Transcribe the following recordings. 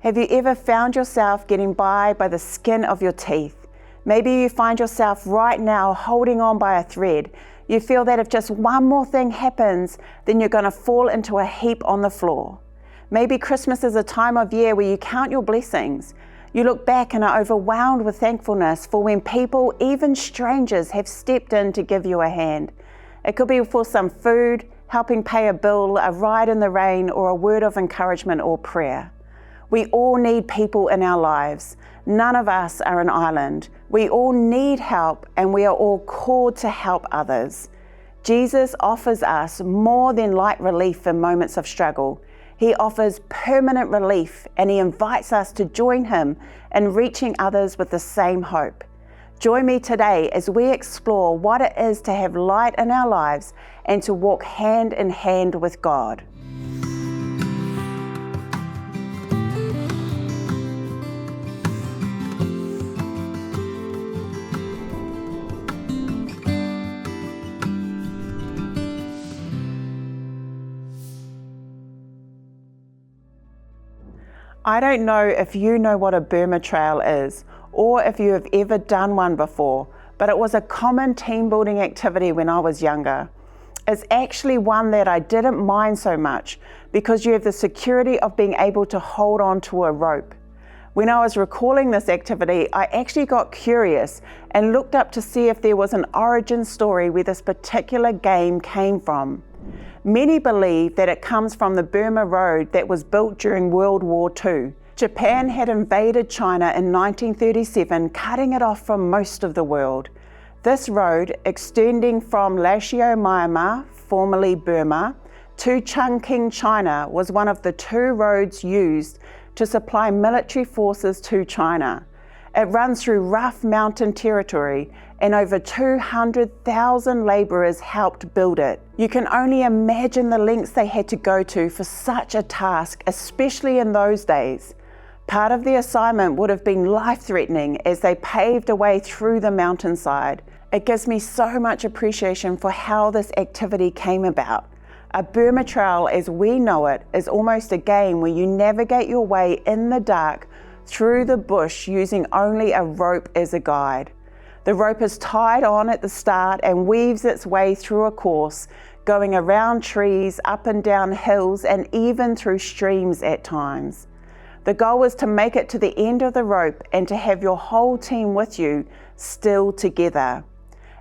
Have you ever found yourself getting by the skin of your teeth? Maybe you find yourself right now holding on by a thread. You feel that if just one more thing happens, then you're going to fall into a heap on the floor. Maybe Christmas is a time of year where you count your blessings. You look back and are overwhelmed with thankfulness for when people, even strangers, have stepped in to give you a hand. It could be for some food, helping pay a bill, a ride in the rain, or a word of encouragement or prayer. We all need people in our lives. None of us are an island. We all need help, and we are all called to help others. Jesus offers us more than light relief in moments of struggle. He offers permanent relief, and he invites us to join him in reaching others with the same hope. Join me today as we explore what it is to have light in our lives and to walk hand in hand with God. I don't know if you know what a Burma trail is, or if you have ever done one before, but it was a common team building activity when I was younger. It's actually one that I didn't mind so much because you have the security of being able to hold on to a rope. When I was recalling this activity, I actually got curious and looked up to see if there was an origin story where this particular game came from. Many believe that it comes from the Burma Road that was built during World War II. Japan had invaded China in 1937, cutting it off from most of the world. This road, extending from Lashio, Myanmar, formerly Burma, to Chungking, China, was one of the two roads used to supply military forces to China. It runs through rough mountain territory, and over 200,000 labourers helped build it. You can only imagine the lengths they had to go to for such a task, especially in those days. Part of the assignment would have been life-threatening as they paved a way through the mountainside. It gives me so much appreciation for how this activity came about. A Burma trail, as we know it, is almost a game where you navigate your way in the dark through the bush using only a rope as a guide. The rope is tied on at the start and weaves its way through a course, going around trees, up and down hills, and even through streams at times. The goal is to make it to the end of the rope and to have your whole team with you, still together.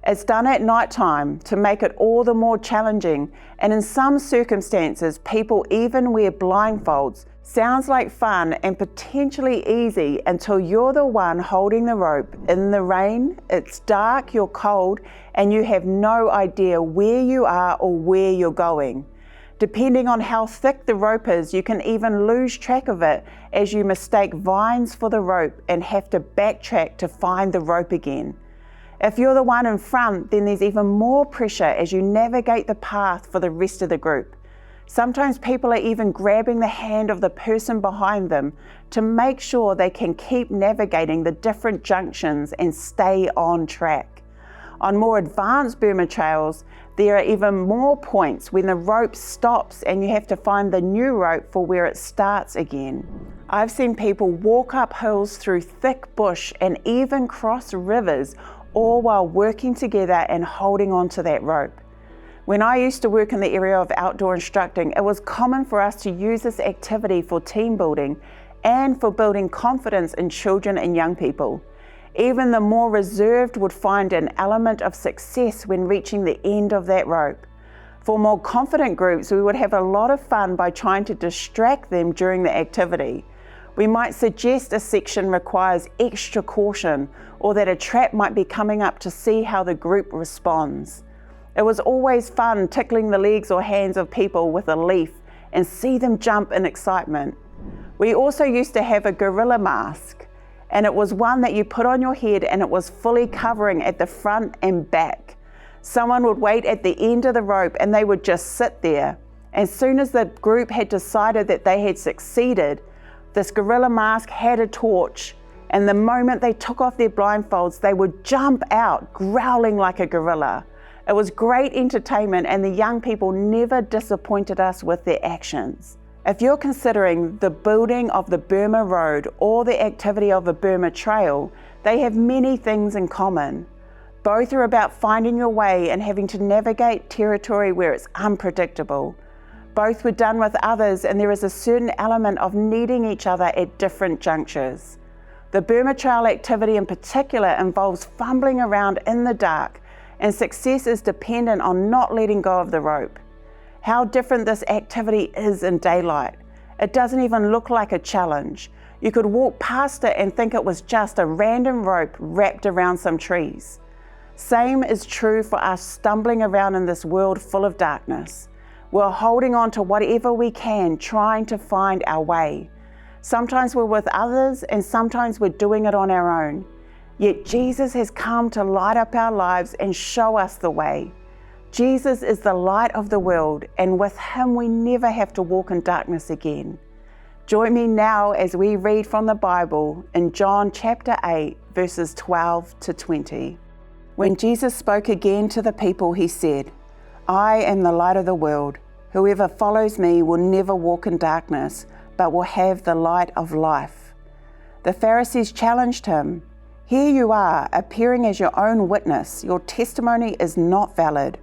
It's done at night time to make it all the more challenging, and in some circumstances, people even wear blindfolds. Sounds like fun and potentially easy until you're the one holding the rope in the rain, it's dark, you're cold, and you have no idea where you are or where you're going. Depending on how thick the rope is, you can even lose track of it as you mistake vines for the rope and have to backtrack to find the rope again. If you're the one in front, then there's even more pressure as you navigate the path for the rest of the group. Sometimes people are even grabbing the hand of the person behind them to make sure they can keep navigating the different junctions and stay on track. On more advanced Burma trails, there are even more points when the rope stops and you have to find the new rope for where it starts again. I've seen people walk up hills through thick bush and even cross rivers, all while working together and holding on to that rope. When I used to work in the area of outdoor instructing, it was common for us to use this activity for team building and for building confidence in children and young people. Even the more reserved would find an element of success when reaching the end of that rope. For more confident groups, we would have a lot of fun by trying to distract them during the activity. We might suggest a section requires extra caution, or that a trap might be coming up to see how the group responds. It was always fun tickling the legs or hands of people with a leaf and see them jump in excitement. We also used to have a gorilla mask, and it was one that you put on your head and it was fully covering at the front and back. Someone would wait at the end of the rope and they would just sit there. As soon as the group had decided that they had succeeded, this gorilla mask had a torch, and the moment they took off their blindfolds, they would jump out growling like a gorilla. It was great entertainment, and the young people never disappointed us with their actions. If you're considering the building of the Burma Road or the activity of the Burma Trail, they have many things in common. Both are about finding your way and having to navigate territory where it's unpredictable. Both were done with others, and there is a certain element of needing each other at different junctures. The Burma Trail activity in particular involves fumbling around in the dark, and success is dependent on not letting go of the rope. How different this activity is in daylight. It doesn't even look like a challenge. You could walk past it and think it was just a random rope wrapped around some trees. Same is true for us stumbling around in this world full of darkness. We're holding on to whatever we can, trying to find our way. Sometimes we're with others, and sometimes we're doing it on our own. Yet Jesus has come to light up our lives and show us the way. Jesus is the light of the world, and with him we never have to walk in darkness again. Join me now as we read from the Bible in John chapter 8, verses 12 to 20. When Jesus spoke again to the people, he said, "I am the light of the world. Whoever follows me will never walk in darkness, but will have the light of life." The Pharisees challenged him, "Here you are, appearing as your own witness. Your testimony is not valid."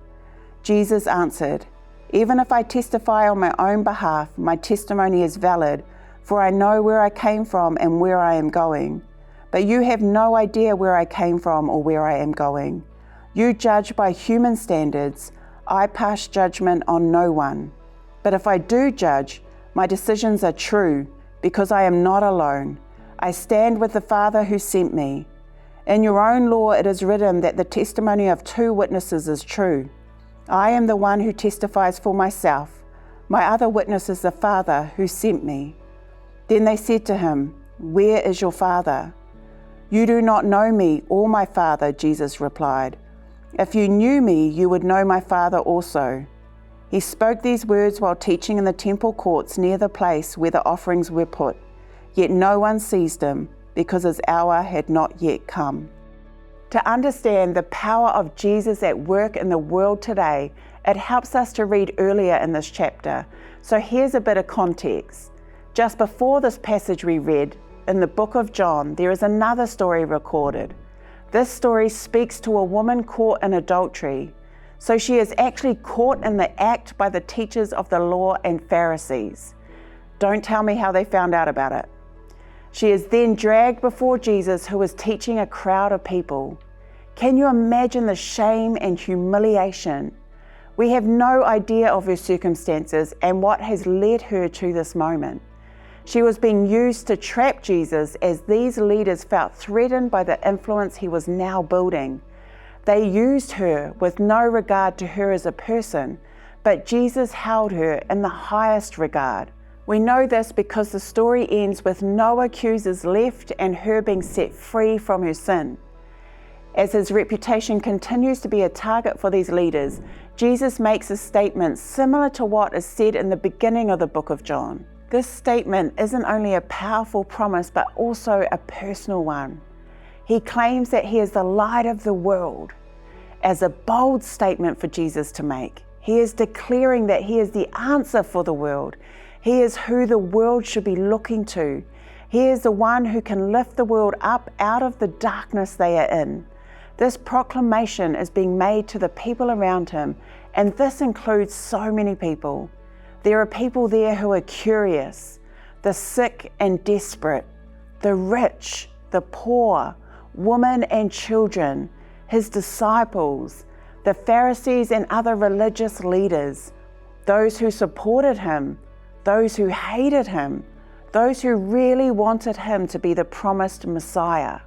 Jesus answered, "Even if I testify on my own behalf, my testimony is valid, for I know where I came from and where I am going. But you have no idea where I came from or where I am going. You judge by human standards. I pass judgment on no one. But if I do judge, my decisions are true, because I am not alone. I stand with the Father who sent me. In your own law it is written that the testimony of two witnesses is true. I am the one who testifies for myself. My other witness is the Father who sent me." Then they said to him, "Where is your Father?" "You do not know me or my Father," Jesus replied. "If you knew me, you would know my Father also." He spoke these words while teaching in the temple courts near the place where the offerings were put. Yet no one seized him, because his hour had not yet come. To understand the power of Jesus at work in the world today, it helps us to read earlier in this chapter. So here's a bit of context. Just before this passage we read, in the book of John, there is another story recorded. This story speaks to a woman caught in adultery. So she is actually caught in the act by the teachers of the law and Pharisees. Don't tell me how they found out about it. She is then dragged before Jesus, who is teaching a crowd of people. Can you imagine the shame and humiliation? We have no idea of her circumstances and what has led her to this moment. She was being used to trap Jesus, as these leaders felt threatened by the influence he was now building. They used her with no regard to her as a person, but Jesus held her in the highest regard. We know this because the story ends with no accusers left and her being set free from her sin. As his reputation continues to be a target for these leaders, Jesus makes a statement similar to what is said in the beginning of the book of John. This statement isn't only a powerful promise, but also a personal one. He claims that he is the light of the world. As a bold statement for Jesus to make, he is declaring that he is the answer for the world. He is who the world should be looking to. He is the one who can lift the world up out of the darkness they are in. This proclamation is being made to the people around him, and this includes so many people. There are people there who are curious, the sick and desperate, the rich, the poor, women and children, his disciples, the Pharisees and other religious leaders, those who supported him, those who hated him, those who really wanted him to be the promised Messiah,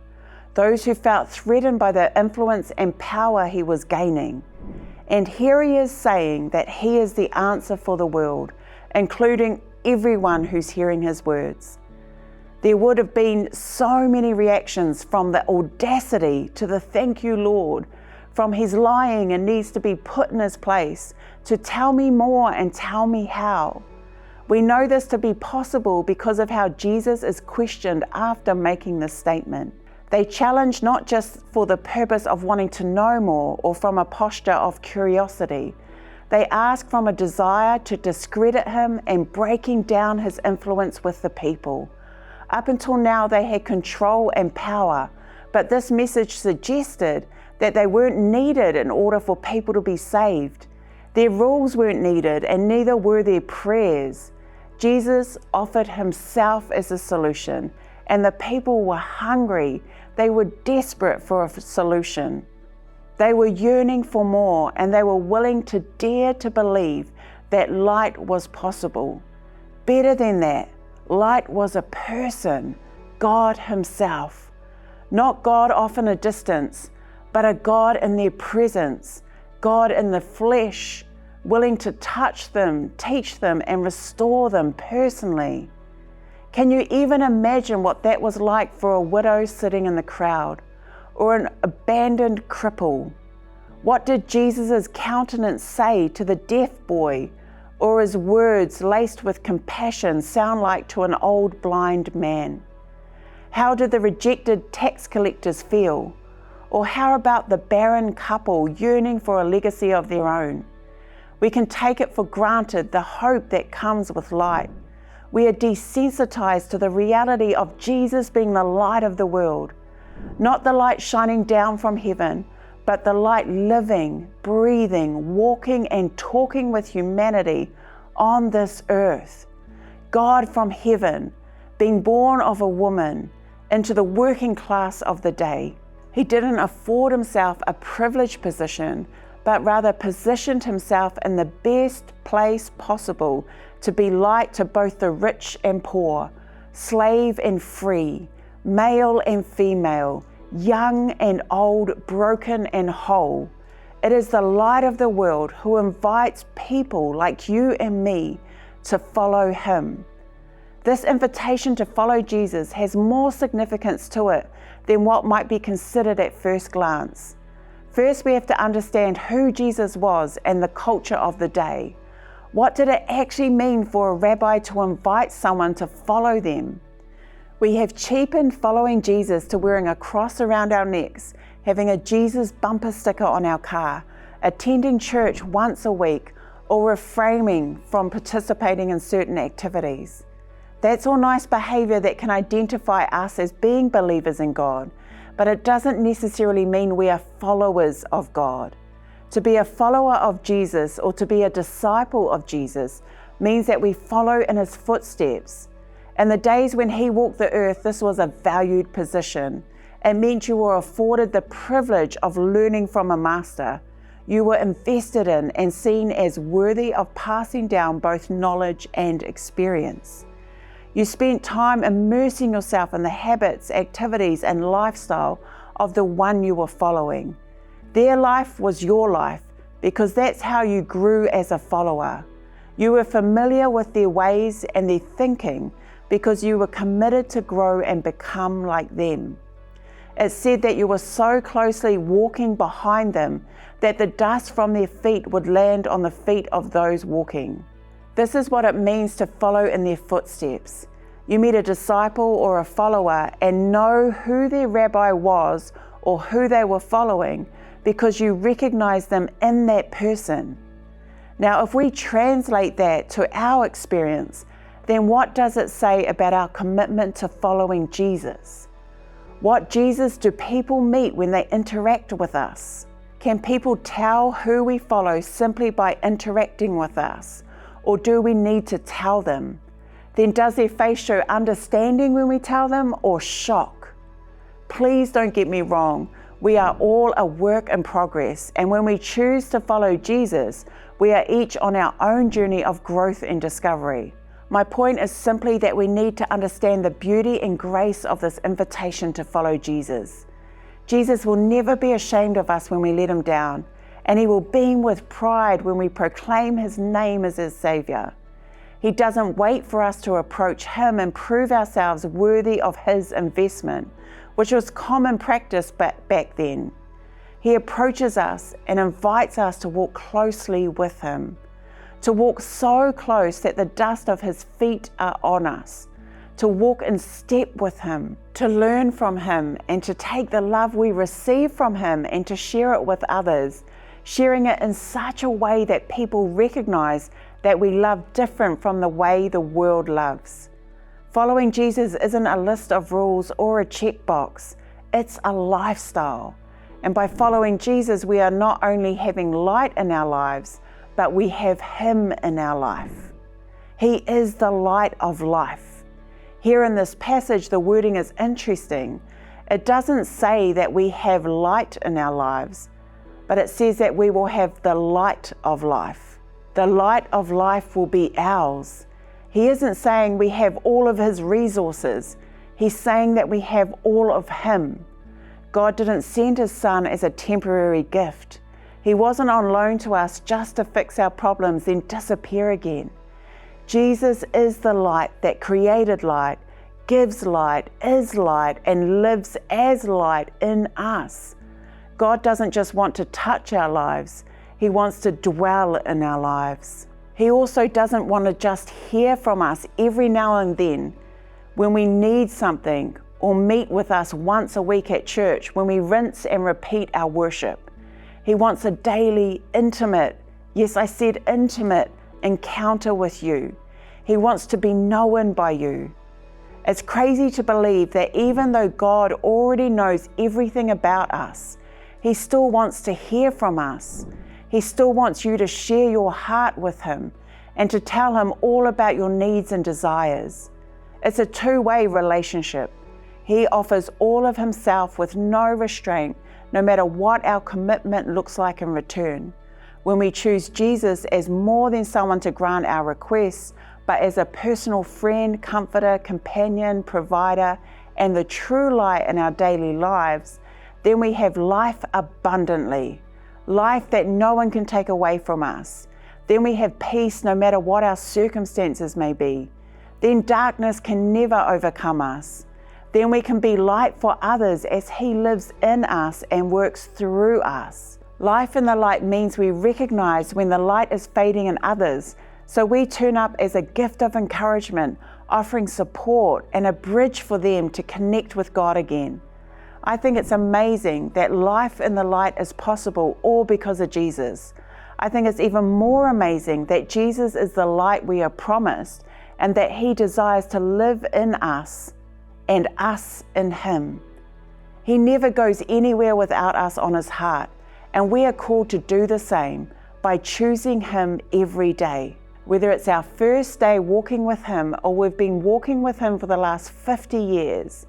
those who felt threatened by the influence and power he was gaining. And here he is saying that he is the answer for the world, including everyone who's hearing his words. There would have been so many reactions, from the audacity to the thank you, Lord, from he's lying and needs to be put in his place, to tell me more and tell me how. We know this to be possible because of how Jesus is questioned after making this statement. They challenge not just for the purpose of wanting to know more or from a posture of curiosity. They ask from a desire to discredit him and breaking down his influence with the people. Up until now, they had control and power, but this message suggested that they weren't needed in order for people to be saved. Their rules weren't needed, and neither were their prayers. Jesus offered himself as a solution, and the people were hungry. They were desperate for a solution. They were yearning for more, and they were willing to dare to believe that light was possible. Better than that, light was a person, God himself. Not God off in a distance, but a God in their presence, God in the flesh, willing to touch them, teach them, and restore them personally. Can you even imagine what that was like for a widow sitting in the crowd, or an abandoned cripple? What did Jesus' countenance say to the deaf boy, or his words laced with compassion sound like to an old blind man? How did the rejected tax collectors feel? Or how about the barren couple yearning for a legacy of their own? We can take it for granted the hope that comes with light. We are desensitized to the reality of Jesus being the light of the world, not the light shining down from heaven, but the light living, breathing, walking and talking with humanity on this earth. God from heaven, being born of a woman into the working class of the day. He didn't afford himself a privileged position, but rather positioned himself in the best place possible to be light to both the rich and poor, slave and free, male and female, young and old, broken and whole. It is the light of the world who invites people like you and me to follow him. This invitation to follow Jesus has more significance to it than what might be considered at first glance. First, we have to understand who Jesus was and the culture of the day. What did it actually mean for a rabbi to invite someone to follow them? We have cheapened following Jesus to wearing a cross around our necks, having a Jesus bumper sticker on our car, attending church once a week, or refraining from participating in certain activities. That's all nice behavior that can identify us as being believers in God, but it doesn't necessarily mean we are followers of God. To be a follower of Jesus or to be a disciple of Jesus means that we follow in his footsteps. In the days when he walked the earth, this was a valued position. It meant you were afforded the privilege of learning from a master. You were invested in and seen as worthy of passing down both knowledge and experience. You spent time immersing yourself in the habits, activities, and lifestyle of the one you were following. Their life was your life because that's how you grew as a follower. You were familiar with their ways and their thinking because you were committed to grow and become like them. It said that you were so closely walking behind them that the dust from their feet would land on the feet of those walking. This is what it means to follow in their footsteps. You meet a disciple or a follower and know who their rabbi was or who they were following because you recognize them in that person. Now, if we translate that to our experience, then what does it say about our commitment to following Jesus? What Jesus do people meet when they interact with us? Can people tell who we follow simply by interacting with us? Or do we need to tell them? Then does their face show understanding when we tell them or shock? Please don't get me wrong. We are all a work in progress, and when we choose to follow Jesus, we are each on our own journey of growth and discovery. My point is simply that we need to understand the beauty and grace of this invitation to follow Jesus. Jesus will never be ashamed of us when we let him down, and he will beam with pride when we proclaim his name as his Savior. He doesn't wait for us to approach him and prove ourselves worthy of his investment, which was common practice back then. He approaches us and invites us to walk closely with him, to walk so close that the dust of his feet are on us, to walk in step with him, to learn from him, and to take the love we receive from him and to share it with others. sharing it in such a way that people recognize that we love different from the way the world loves. Following Jesus isn't a list of rules or a checkbox, it's a lifestyle. And by following Jesus, we are not only having light in our lives, but we have Him in our life. He is the light of life. Here in this passage, the wording is interesting. It doesn't say that we have light in our lives, but it says that we will have the light of life. The light of life will be ours. He isn't saying we have all of His resources. He's saying that we have all of Him. God didn't send His Son as a temporary gift. He wasn't on loan to us just to fix our problems, then disappear again. Jesus is the light that created light, gives light, is light, and lives as light in us. God doesn't just want to touch our lives, He wants to dwell in our lives. He also doesn't want to just hear from us every now and then when we need something, or meet with us once a week at church when we rinse and repeat our worship. He wants a daily, intimate, yes, I said intimate, encounter with you. He wants to be known by you. It's crazy to believe that even though God already knows everything about us, He still wants to hear from us. He still wants you to share your heart with Him and to tell Him all about your needs and desires. It's a two-way relationship. He offers all of Himself with no restraint, no matter what our commitment looks like in return. When we choose Jesus as more than someone to grant our requests, but as a personal friend, comforter, companion, provider, and the true light in our daily lives, then we have life abundantly, life that no one can take away from us. Then we have peace no matter what our circumstances may be. Then darkness can never overcome us. Then we can be light for others as He lives in us and works through us. Life in the light means we recognize when the light is fading in others, so we turn up as a gift of encouragement, offering support and a bridge for them to connect with God again. I think it's amazing that life in the light is possible all because of Jesus. I think it's even more amazing that Jesus is the light we are promised and that He desires to live in us and us in Him. He never goes anywhere without us on His heart, and we are called to do the same by choosing Him every day. Whether it's our first day walking with Him or we've been walking with Him for the last 50 years,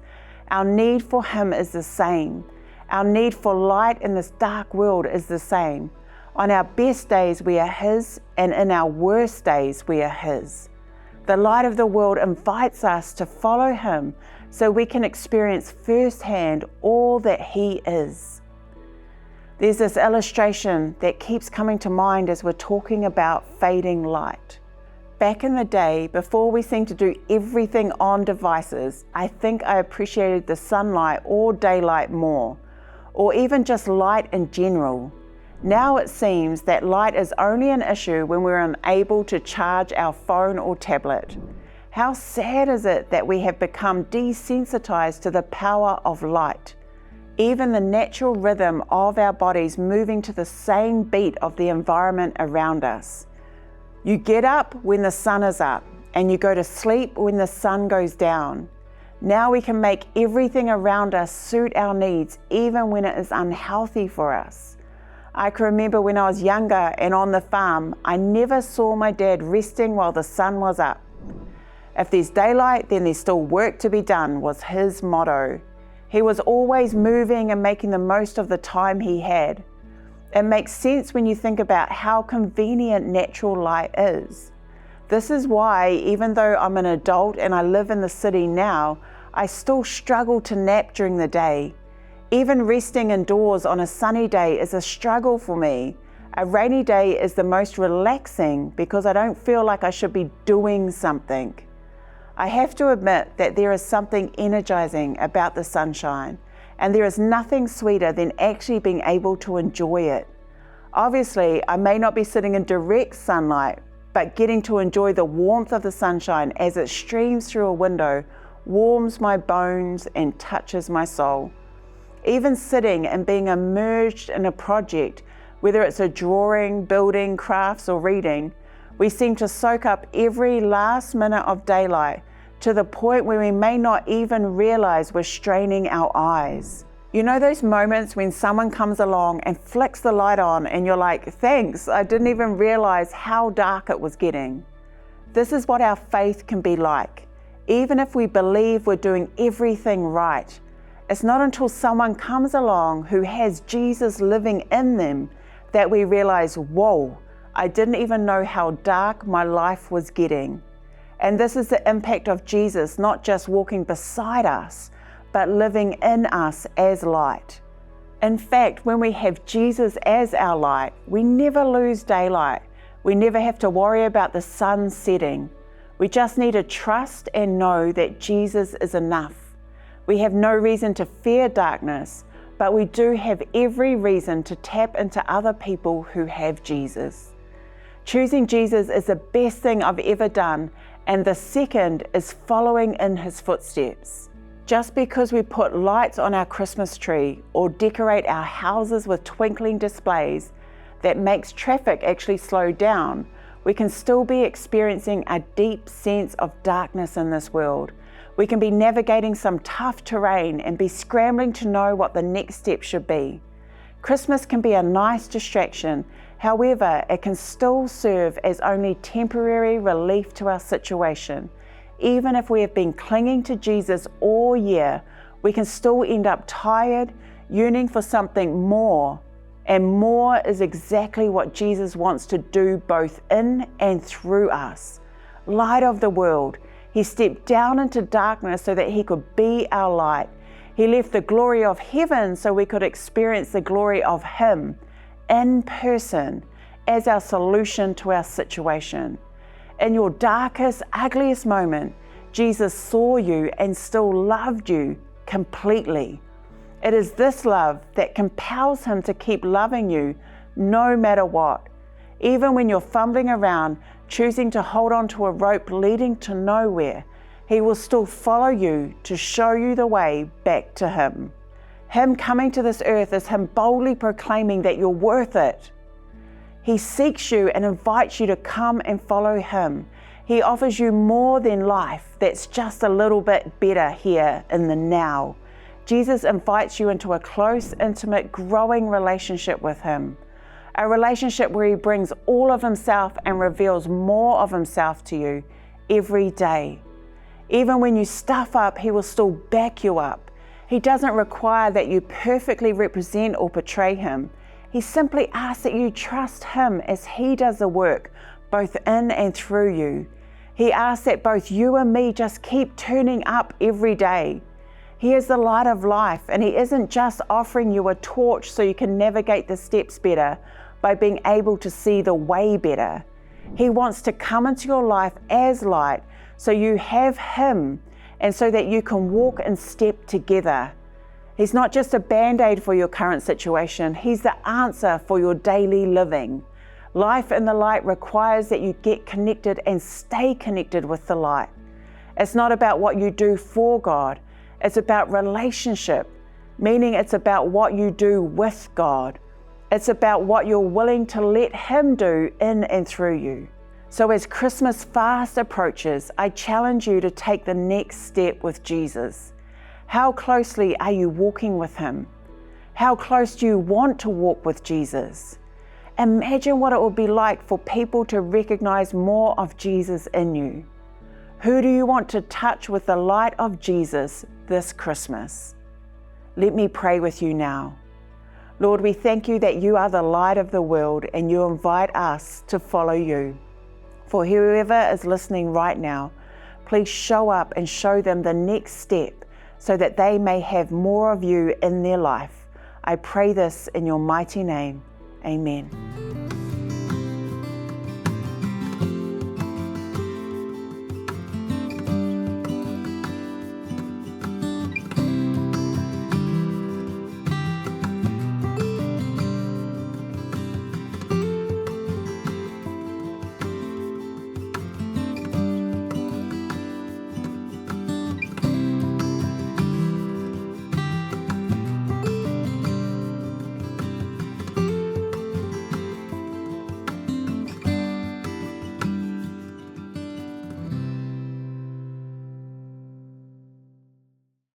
our need for Him is the same. Our need for light in this dark world is the same. On our best days we are His, and in our worst days we are His. The light of the world invites us to follow Him so we can experience firsthand all that He is. There's this illustration that keeps coming to mind as we're talking about fading light. Back in the day, before we seemed to do everything on devices, I think I appreciated the sunlight or daylight more, or even just light in general. Now it seems that light is only an issue when we're unable to charge our phone or tablet. How sad is it that we have become desensitized to the power of light? Even the natural rhythm of our bodies moving to the same beat of the environment around us. You get up when the sun is up, and you go to sleep when the sun goes down. Now we can make everything around us suit our needs, even when it is unhealthy for us. I can remember when I was younger and on the farm, I never saw my dad resting while the sun was up. If there's daylight, then there's still work to be done, was his motto. He was always moving and making the most of the time he had. It makes sense when you think about how convenient natural light is. This is why, even though I'm an adult and I live in the city now, I still struggle to nap during the day. Even resting indoors on a sunny day is a struggle for me. A rainy day is the most relaxing because I don't feel like I should be doing something. I have to admit that there is something energizing about the sunshine, and there is nothing sweeter than actually being able to enjoy it. Obviously, I may not be sitting in direct sunlight, but getting to enjoy the warmth of the sunshine as it streams through a window warms my bones and touches my soul. Even sitting and being immersed in a project Whether it's a drawing, building, crafts, or reading, we seem to soak up every last minute of daylight to the point where we may not even realize we're straining our eyes. You know those moments when someone comes along and flicks the light on and you're like, thanks, I didn't even realize how dark it was getting. This is what our faith can be like. Even if we believe we're doing everything right, it's not until someone comes along who has Jesus living in them that we realize, whoa, I didn't even know how dark my life was getting. And this is the impact of Jesus, not just walking beside us, but living in us as light. In fact, when we have Jesus as our light, we never lose daylight. We never have to worry about the sun setting. We just need to trust and know that Jesus is enough. We have no reason to fear darkness, but we do have every reason to tap into other people who have Jesus. Choosing Jesus is the best thing I've ever done, and the second is following in his footsteps. Just because we put lights on our Christmas tree or decorate our houses with twinkling displays that makes traffic actually slow down, we can still be experiencing a deep sense of darkness in this world. We can be navigating some tough terrain and be scrambling to know what the next step should be. Christmas can be a nice distraction. However, it can still serve as only temporary relief to our situation. Even if we have been clinging to Jesus all year, we can still end up tired, yearning for something more. And more is exactly what Jesus wants to do both in and through us. Light of the world, he stepped down into darkness so that he could be our light. He left the glory of heaven so we could experience the glory of him in person as our solution to our situation. In your darkest, ugliest moment, Jesus saw you and still loved you completely. It is this love that compels him to keep loving you no matter what. Even when you're fumbling around, choosing to hold on to a rope leading to nowhere, he will still follow you to show you the way back to him. Him coming to this earth is him boldly proclaiming that you're worth it. He seeks you and invites you to come and follow him. He offers you more than life that's just a little bit better here in the now. Jesus invites you into a close, intimate, growing relationship with him. A relationship where he brings all of himself and reveals more of himself to you every day. Even when you stuff up, he will still back you up. He doesn't require that you perfectly represent or portray him. He simply asks that you trust him as he does the work, both in and through you. He asks that both you and me just keep turning up every day. He is the light of life, and he isn't just offering you a torch so you can navigate the steps better by being able to see the way better. He wants to come into your life as light so you have him and so that you can walk and step together. He's not just a band-aid for your current situation, he's the answer for your daily living. Life in the light requires that you get connected and stay connected with the light. It's not about what you do for God, it's about relationship, meaning it's about what you do with God. It's about what you're willing to let him do in and through you. So as Christmas fast approaches, I challenge you to take the next step with Jesus. How closely are you walking with him? How close do you want to walk with Jesus? Imagine what it would be like for people to recognize more of Jesus in you. Who do you want to touch with the light of Jesus this Christmas? Let me pray with you now. Lord, we thank you that you are the light of the world and you invite us to follow you. For whoever is listening right now, please show up and show them the next step so that they may have more of you in their life. I pray this in your mighty name. Amen.